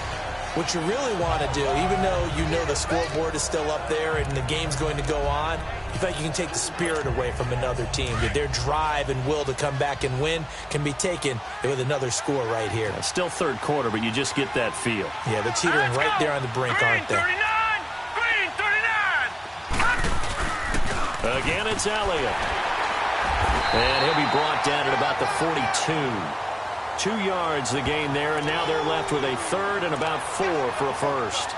what you really want to do, even though you know the scoreboard is still up there and the game's going to go on, you feel like you can take the spirit away from another team. Their drive and will to come back and win can be taken with another score right here. It's still 3rd quarter, but you just get that feel. Yeah, they're teetering right there on the brink, aren't they? Green 39. Again, it's Elliott. And he'll be brought down at about the 42. 2 yards the gain there, and now they're left with a 3rd and about 4 for a first.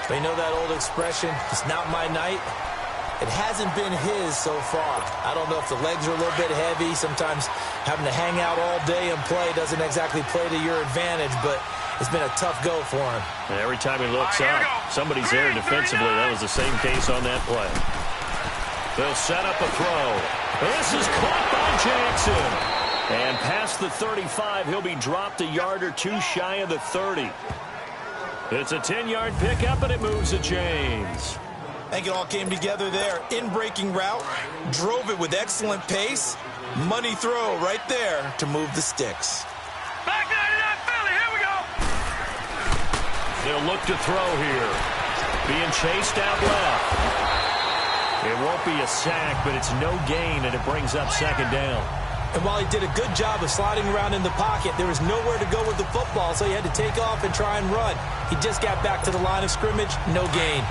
They know that old expression, it's not my night. It hasn't been his so far. I don't know if the legs are a little bit heavy. Sometimes having to hang out all day and play doesn't exactly play to your advantage, but it's been a tough go for him. And every time he looks up, somebody's there defensively. That was the same case on that play. They'll set up a throw. This is caught by Jackson. And past the 35, he'll be dropped a yard or 2 shy of the 30. It's a 10-yard pickup, and it moves the chains. I think it all came together there. In-breaking route, drove it with excellent pace. Money throw right there to move the sticks. Back 99 Philly, here we go. They'll look to throw here. Being chased out left. It won't be a sack, but it's no gain, and it brings up 2nd down. And while he did a good job of sliding around in the pocket, there was nowhere to go with the football, so he had to take off and try and run. He just got back to the line of scrimmage, no gain.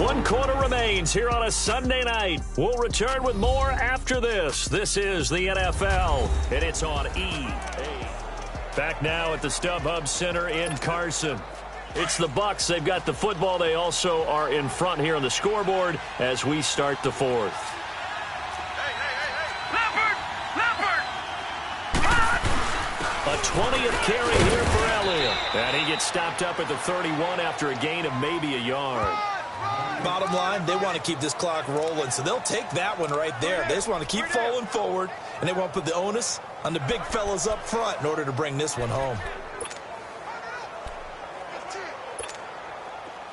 One quarter remains here on a Sunday night. We'll return with more after this. This is the NFL, and it's on EA. Back now at the StubHub Center in Carson. It's the Bucs. They've got the football. They also are in front here on the scoreboard as we start the fourth. A 20th carry here for Elliott. And he gets stopped up at the 31 after a gain of maybe a yard. Bottom line, they want to keep this clock rolling, so they'll take that one right there. They just want to keep falling forward, and they want to put the onus on the big fellas up front in order to bring this one home.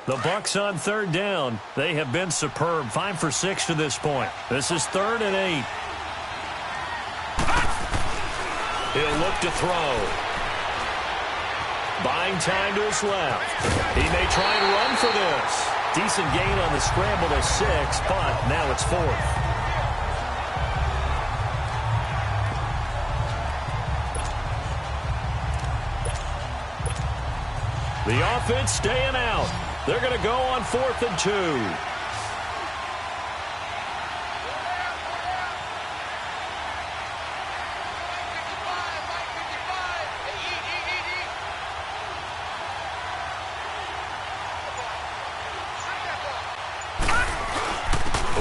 The Bucs on third down. They have been superb. 5 for 6 to this point. This is 3rd and 8. He'll look to throw. Buying time to his left. He may try and run for this. Decent gain on the scramble to 6, but now it's 4th. The offense staying out. They're going to go on 4th and 2.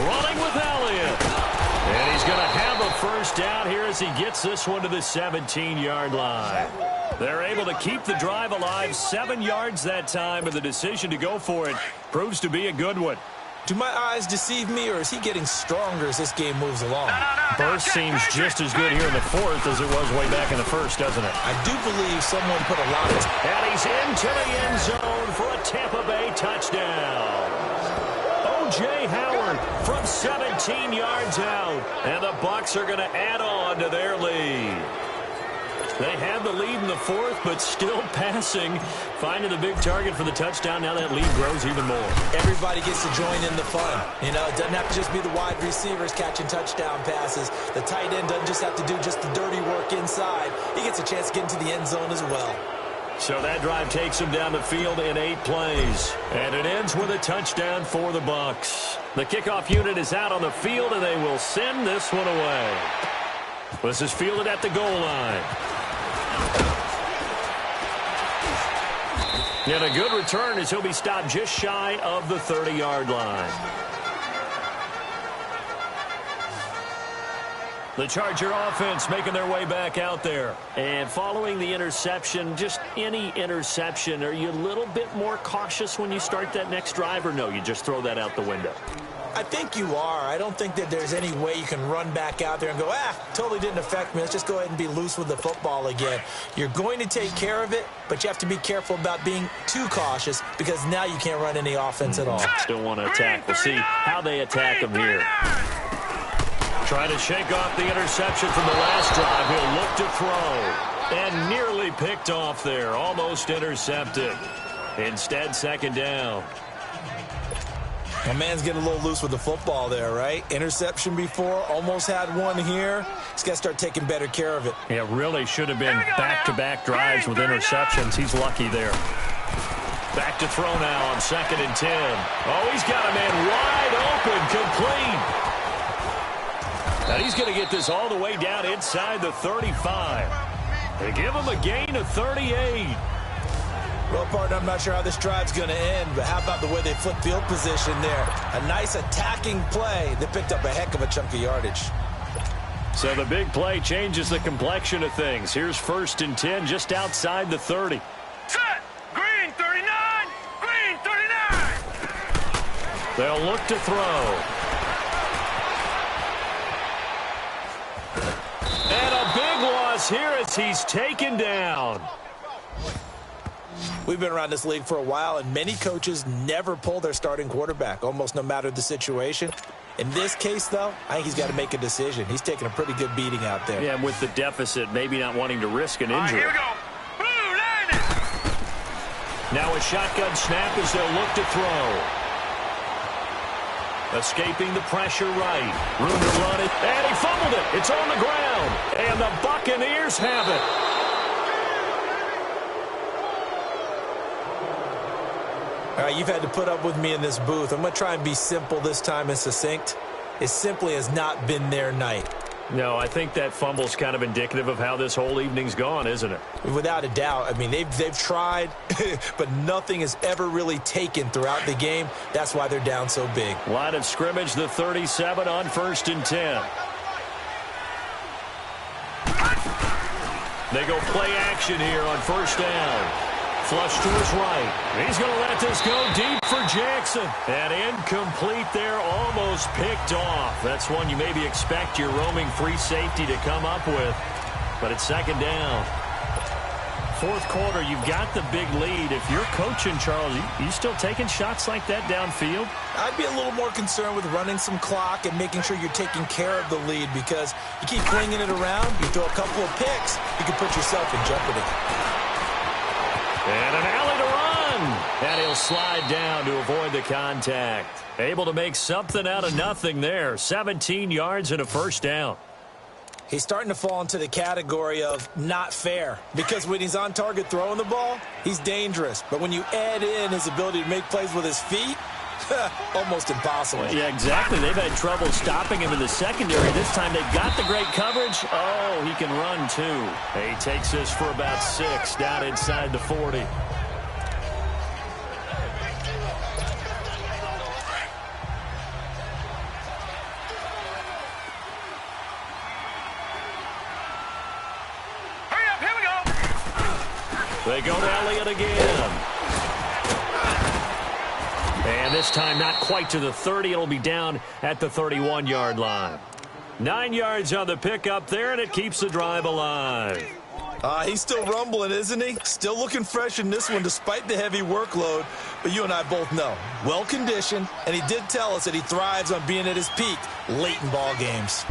Running with Elliott. And he's going to have a first down here as he gets this one to the 17-yard line. They're able to keep the drive alive, 7 yards that time, and the decision to go for it proves to be a good one. Do my eyes deceive me, or is he getting stronger as this game moves along? Burst seems just as good here in the 4th as it was way back in the 1st, doesn't it? I do believe someone put a lot of time. And he's into the end zone for a Tampa Bay touchdown. O.J. Howard from 17 yards out, and the Bucs are going to add on to their lead. They had the lead in the 4th, but still passing, finding the big target for the touchdown. Now that lead grows even more. Everybody gets to join in the fun. You know, it doesn't have to just be the wide receivers catching touchdown passes. The tight end doesn't just have to do just the dirty work inside. He gets a chance to get into the end zone as well. So that drive takes him down the field in 8 plays. And it ends with a touchdown for the Bucs. The kickoff unit is out on the field, and they will send this one away. This is fielded at the goal line. And a good return as he'll be stopped just shy of the 30-yard line. The Charger offense making their way back out there. And following the interception, just any interception, are you a little bit more cautious when you start that next drive, or no, you just throw that out the window? I think you are. I don't think that there's any way you can run back out there and go, totally didn't affect me. Let's just go ahead and be loose with the football again. You're going to take care of it, but you have to be careful about being too cautious because now you can't run any offense at all. Still want to attack. We'll see how they attack him here. Trying to shake off the interception from the last drive. He'll look to throw. And nearly picked off there. Almost intercepted. Instead, 2nd down. My man's getting a little loose with the football there, right? Interception before, almost had one here. He's got to start taking better care of it. Yeah, really should have been back-to-back drives with interceptions. He's lucky there. Back to throw now on 2nd and 10. Oh, he's got a man wide open, complete. Now he's going to get this all the way down inside the 35. They give him a gain of 38. Well, partner, I'm not sure how this drive's going to end, but how about the way they flip field position there? A nice attacking play that picked up a heck of a chunk of yardage. So the big play changes the complexion of things. Here's 1st and 10 just outside the 30. Set! Green 39! Green 39! They'll look to throw. And a big loss here as he's taken down. We've been around this league for a while, and many coaches never pull their starting quarterback, almost no matter the situation. In this case, though, I think he's got to make a decision. He's taking a pretty good beating out there. Yeah, and with the deficit, maybe not wanting to risk an injury. Here we go. Blue line. Now a shotgun snap as they'll look to throw. Escaping the pressure right. Room to run it. And he fumbled it. It's on the ground. And the Buccaneers have it. All right, you've had to put up with me in this booth. I'm going to try and be simple this time and succinct. It simply has not been their night. No, I think that fumble's kind of indicative of how this whole evening's gone, isn't it? Without a doubt. I mean, they've tried, but nothing has ever really taken throughout the game. That's why they're down so big. Line of scrimmage, the 37 on 1st and 10. They go play action here on 1st down. Flush to his right. He's going to let this go deep for Jackson. And incomplete there, almost picked off. That's one you maybe expect your roaming free safety to come up with. But it's 2nd down. 4th quarter, you've got the big lead. If you're coaching, Charles, you still taking shots like that downfield? I'd be a little more concerned with running some clock and making sure you're taking care of the lead, because you keep flinging it around, you throw a couple of picks, you can put yourself in jeopardy. And an alley to run. And he'll slide down to avoid the contact. Able to make something out of nothing there. 17 yards and a 1st down. He's starting to fall into the category of not fair, because when he's on target throwing the ball, he's dangerous. But when you add in his ability to make plays with his feet, almost impossible. Yeah, exactly. They've had trouble stopping him in the secondary. This time they've got the great coverage. Oh, he can run too. He takes this for about 6 down inside the 40. Hurry up, here we go. They go to Elliott again. And this time not quite to the 30. It'll be down at the 31-yard line. 9 yards on the pickup there, and it keeps the drive alive. He's still rumbling, isn't he? Still looking fresh in this one despite the heavy workload. But you and I both know, well-conditioned, and he did tell us that he thrives on being at his peak late in ball games.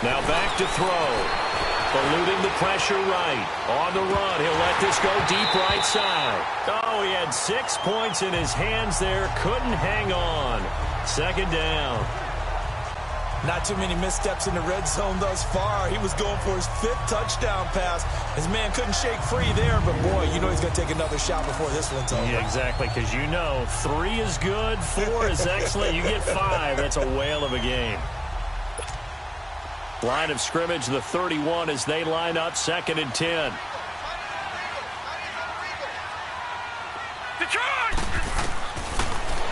Now back to throw. Eluding the pressure right. On the run, he'll let this go deep right side. Oh, he had 6 points in his hands there. Couldn't hang on. 2nd down. Not too many missteps in the red zone thus far. He was going for his 5th touchdown pass. His man couldn't shake free there, but boy, you know he's going to take another shot before this one's over. Yeah, exactly, because you know 3 is good, 4 is excellent. You get 5. That's a whale of a game. Line of scrimmage, the 31 as they line up 2nd and 10. Detroit!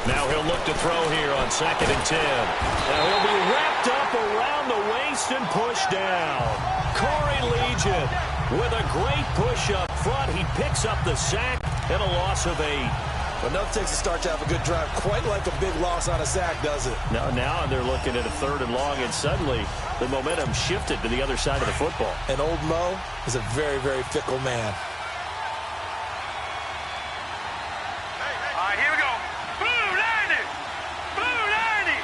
Now he'll look to throw here on 2nd and 10. Now he'll be wrapped up around the waist and pushed down. Corey Legion with a great push up front. He picks up the sack and a loss of 8. But no takes a start to have a good drive, quite like a big loss on a sack, does it? Now they're looking at a 3rd and long, and suddenly the momentum shifted to the other side of the football. And old Mo is a very, very fickle man. All right, here we go. Blue 90! Blue 90!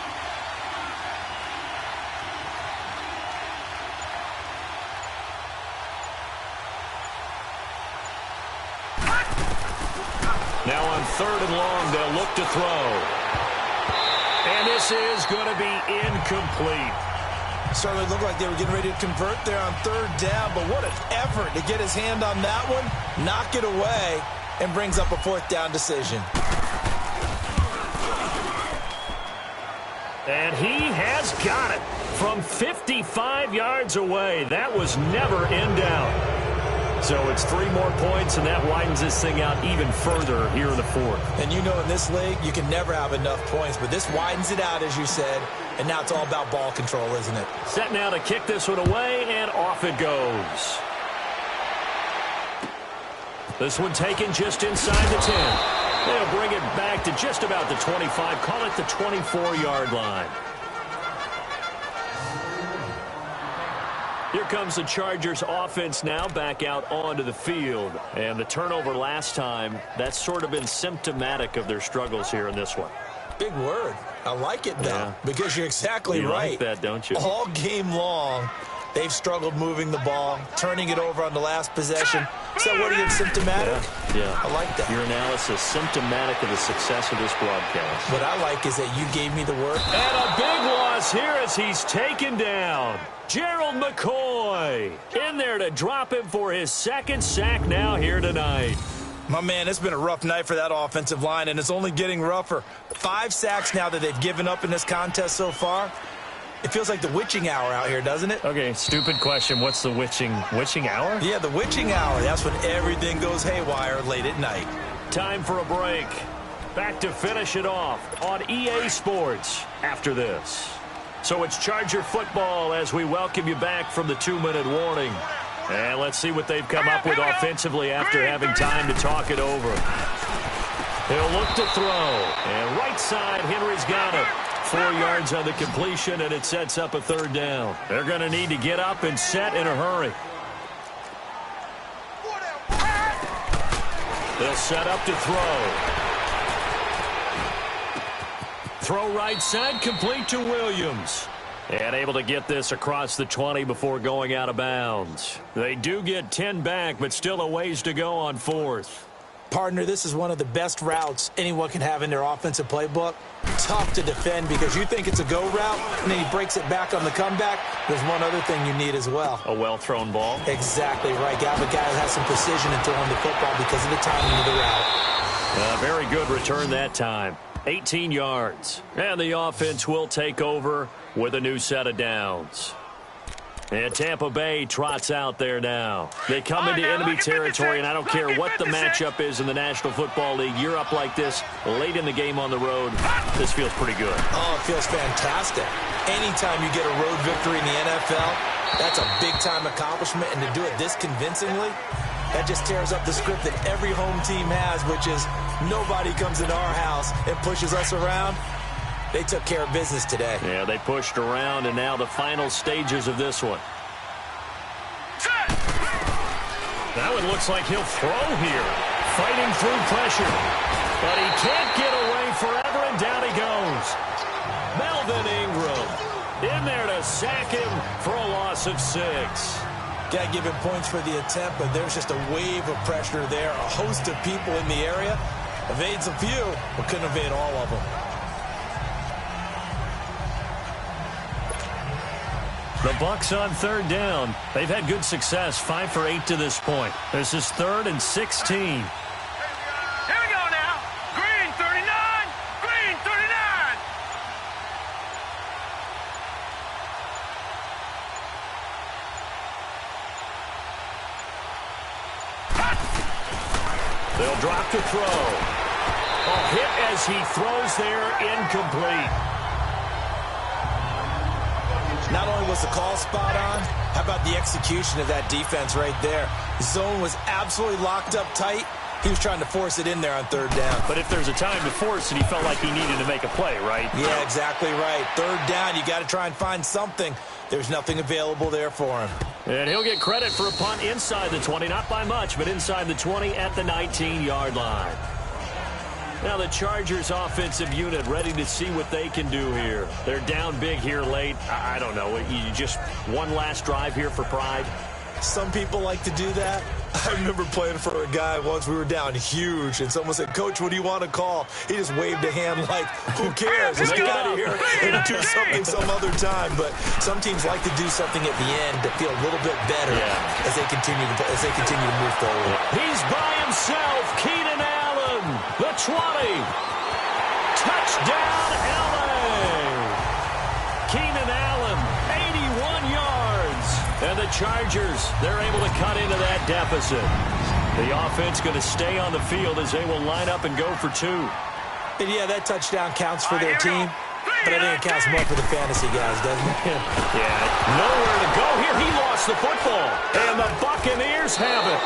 Now on 3rd and long, they'll look to throw. And this is going to be incomplete. Certainly looked like they were getting ready to convert there on 3rd down, but what an effort to get his hand on that one, knock it away, and brings up a 4th down decision. And he has got it from 55 yards away. That was never in doubt. So it's 3 more points, and that widens this thing out even further here in the 4th. And you know in this league, you can never have enough points, but this widens it out, as you said, and now it's all about ball control, isn't it? Set now to kick this one away, and off it goes. This one taken just inside the 10. They'll bring it back to just about the 25, call it the 24-yard line. Here comes the Chargers offense now back out onto the field. And the turnover last time, that's sort of been symptomatic of their struggles here in this one. Big word. I like it, though, because you're exactly you right. Like that, don't you? All game long, they've struggled moving the ball, turning it over on the last possession. Is that word again, symptomatic? Yeah. I like that. Your analysis, symptomatic of the success of this broadcast. What I like is that you gave me the word. And a big loss here as he's taken down. Gerald McCoy in there to drop him for his 2nd sack now here tonight. My man, it's been a rough night for that offensive line, and it's only getting rougher. 5 sacks now that they've given up in this contest so far. It feels like the witching hour out here, doesn't it? Okay, stupid question. What's the witching hour? Yeah, the witching hour. That's when everything goes haywire late at night. Time for a break. Back to finish it off on EA Sports after this. So it's Charger football as we welcome you back from the 2-minute warning. And let's see what they've come up with offensively after having time to talk it over. He'll look to throw. And right side, Henry's got it. 4 yards on the completion, and it sets up a 3rd down. They're going to need to get up and set in a hurry. They'll set up to throw. Throw right side, complete to Williams. And able to get this across the 20 before going out of bounds. They do get 10 back, but still a ways to go on 4th. Partner, this is one of the best routes anyone can have in their offensive playbook. Tough to defend because you think it's a go route, and then he breaks it back on the comeback. There's one other thing you need as well. A well-thrown ball. Exactly right. Got a guy that has some precision in throwing the football because of the timing of the route. Very good return that time. 18 yards. And the offense will take over with a new set of downs. And Tampa Bay trots out there now. They come into enemy territory, and I don't care what the matchup is in the National Football League. You're up like this late in the game on the road. This feels pretty good. Oh, it feels fantastic. Anytime you get a road victory in the NFL, that's a big-time accomplishment, and to do it this convincingly, that just tears up the script that every home team has, which is nobody comes into our house and pushes us around. They took care of business today. Yeah, they pushed around, and now the final stages of this one. Now it looks like he'll throw here. Fighting through pressure. But he can't get away forever, and down he goes. Melvin Ingram in there to sack him for a loss of 6. Got to give him points for the attempt, but there's just a wave of pressure there. A host of people in the area. Evades a few, but couldn't evade all of them. The Bucs on 3rd down. They've had good success, 5 for 8 to this point. This is 3rd and 16. Here we go now. Green 39. Green 39. They'll drop to throw. A hit as he throws there, incomplete. Not only was the call spot on, how about the execution of that defense right there? Zone was absolutely locked up tight. He was trying to force it in there on 3rd down. But if there's a time to force it, he felt like he needed to make a play, right? Yeah, exactly right. 3rd down, you got to try and find something. There's nothing available there for him. And he'll get credit for a punt inside the 20, not by much, but inside the 20 at the 19-yard line. Now the Chargers offensive unit ready to see what they can do here. They're down big here late. I don't know. You just one last drive here for pride. Some people like to do that. I remember playing for a guy once. We were down huge, and someone said, "Coach, what do you want to call?" He just waved a hand like, "Who cares? Let's get out of here and do something some other time." But some teams like to do something at the end to feel a little bit better as they continue to move forward. He's by himself. Keenan Allen, the 20. Touchdown, LA. Keenan Allen, 81 yards. And the Chargers, they're able to cut into that deficit. The offense going to stay on the field as they will line up and go for 2. And yeah, that touchdown counts for their team, but I think it counts more for the fantasy guys, doesn't it? Yeah, nowhere to go here. He lost the football, and the Buccaneers have it.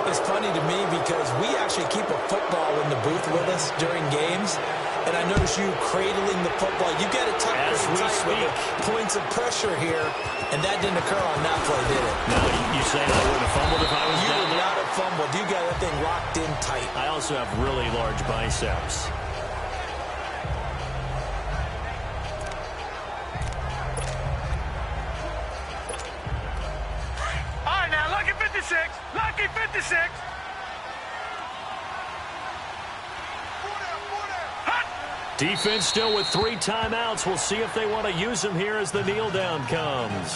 It's funny to me because we actually keep a football in the booth with us during games, and I notice you cradling the football. You get it tucked as we speak. Points of pressure here, and that didn't occur on that play, did it? No, you saying I wouldn't have fumbled if I was you down would there? not have fumbled. You got that thing locked in tight. I also have really large biceps. All right, now, lucky 56. Lucky 56. Defense still with 3 timeouts. We'll see if they want to use them here as the kneel down comes.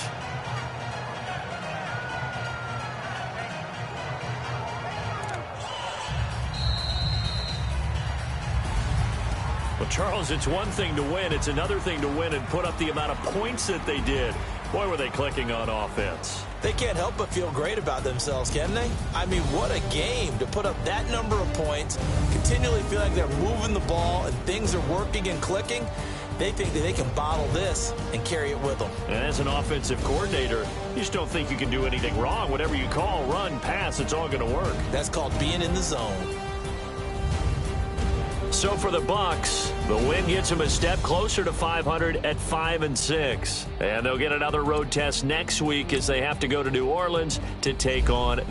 Charles, it's one thing to win. It's another thing to win and put up the amount of points that they did. Boy, were they clicking on offense. They can't help but feel great about themselves, can they? I mean, what a game to put up that number of points, continually feel like they're moving the ball and things are working and clicking. They think that they can bottle this and carry it with them. And as an offensive coordinator, you just don't think you can do anything wrong. Whatever you call, run, pass, it's all going to work. That's called being in the zone. So for the Bucs, the win gets them a step closer to 500 at 5-6. And they'll get another road test next week as they have to go to New Orleans to take on